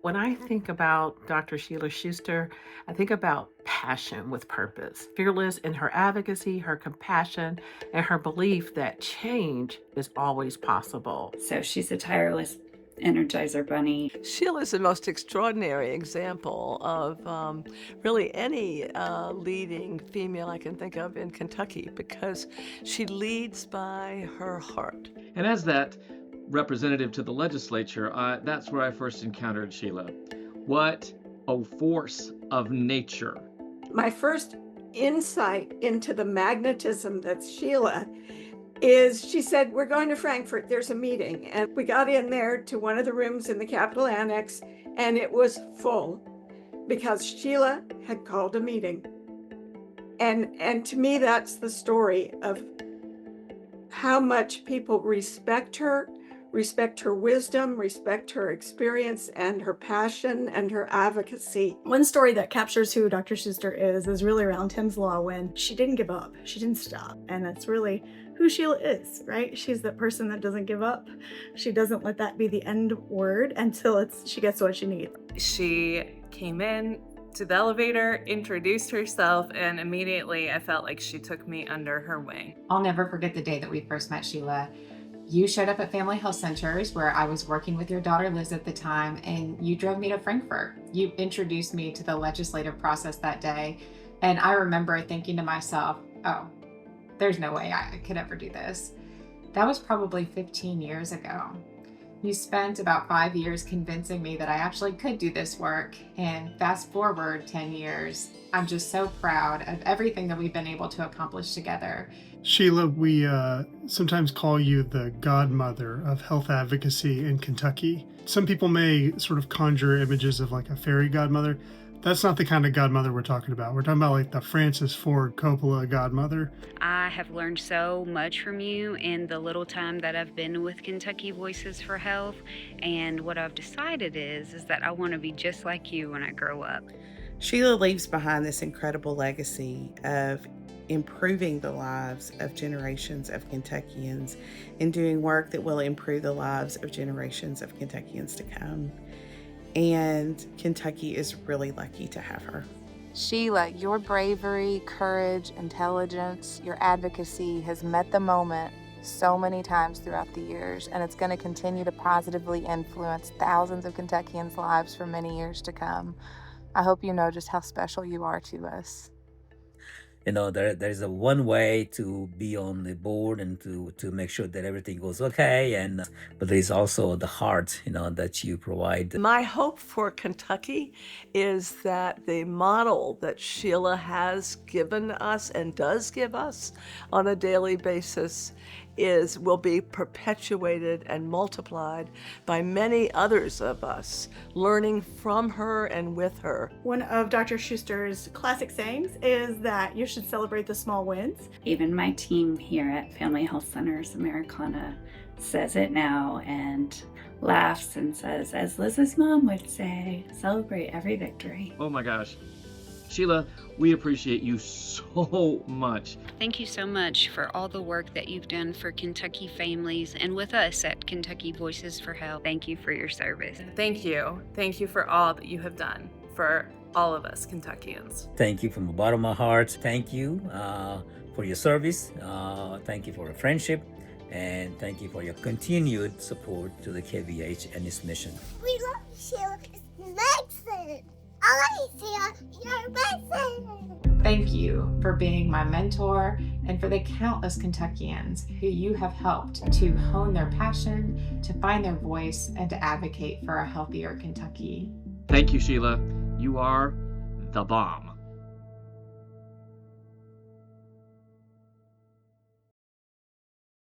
When I think about Dr. Sheila Schuster, I think about passion with purpose, fearless in her advocacy, her compassion, and her belief that change is always possible. So she's a tireless Energizer bunny. Sheila's the most extraordinary example of really any leading female I can think of in Kentucky, because she leads by her heart. And as that representative to the legislature, that's where I first encountered Sheila. What a force of nature. My first insight into the magnetism that's Sheila is she said, we're going to Frankfurt, there's a meeting. And we got in there to one of the rooms in the Capitol Annex, and it was full because Sheila had called a meeting. And to me, that's the story of how much people respect her wisdom, respect her experience and her passion and her advocacy. One story that captures who Dr. Schuster is really around Tim's Law, when she didn't give up, she didn't stop. And that's really who Sheila is, right? She's that person that doesn't give up. She doesn't let that be the end word until she gets what she needs. She came in to the elevator, introduced herself, and immediately I felt like she took me under her wing. I'll never forget the day that we first met Sheila. You showed up at Family Health Centers where I was working with your daughter Liz at the time, and you drove me to Frankfurt. You introduced me to the legislative process that day. And I remember thinking to myself, oh, there's no way I could ever do this. That was probably 15 years ago. You spent about 5 years convincing me that I actually could do this work. And fast forward 10 years, I'm just so proud of everything that we've been able to accomplish together. Sheila, we sometimes call you the godmother of health advocacy in Kentucky. Some people may sort of conjure images of like a fairy godmother. That's not the kind of godmother we're talking about. We're talking about like the Francis Ford Coppola godmother. I have learned so much from you in the little time that I've been with Kentucky Voices for Health. And what I've decided is that I want to be just like you when I grow up. Sheila leaves behind this incredible legacy of improving the lives of generations of Kentuckians and doing work that will improve the lives of generations of Kentuckians to come. And Kentucky is really lucky to have her. Sheila, your bravery, courage, intelligence, your advocacy has met the moment so many times throughout the years, and it's going to continue to positively influence thousands of Kentuckians' lives for many years to come. I hope you know just how special you are to us. You know, there's a one way to be on the board and to make sure that everything goes okay, but there's also the heart, that you provide. My hope for Kentucky is that the model that Sheila has given us and does give us on a daily basis will be perpetuated and multiplied by many others of us, learning from her and with her. One of Dr. Schuster's classic sayings is that you should celebrate the small wins. Even my team here at Family Health Centers Americana says it now and laughs and says, as Liz's mom would say, celebrate every victory. Oh my gosh. Sheila, we appreciate you so much. Thank you so much for all the work that you've done for Kentucky families and with us at Kentucky Voices for Health. Thank you for your service. Thank you. Thank you for all that you have done for all of us Kentuckians. Thank you from the bottom of my heart. Thank you for your service. Thank you for your friendship. And thank you for your continued support to the KVH and its mission. We love you, Sheila. It's excellent. I like you. You're excellent. Thank you for being my mentor and for the countless Kentuckians who you have helped to hone their passion, to find their voice, and to advocate for a healthier Kentucky. Thank you, Sheila. You are the bomb.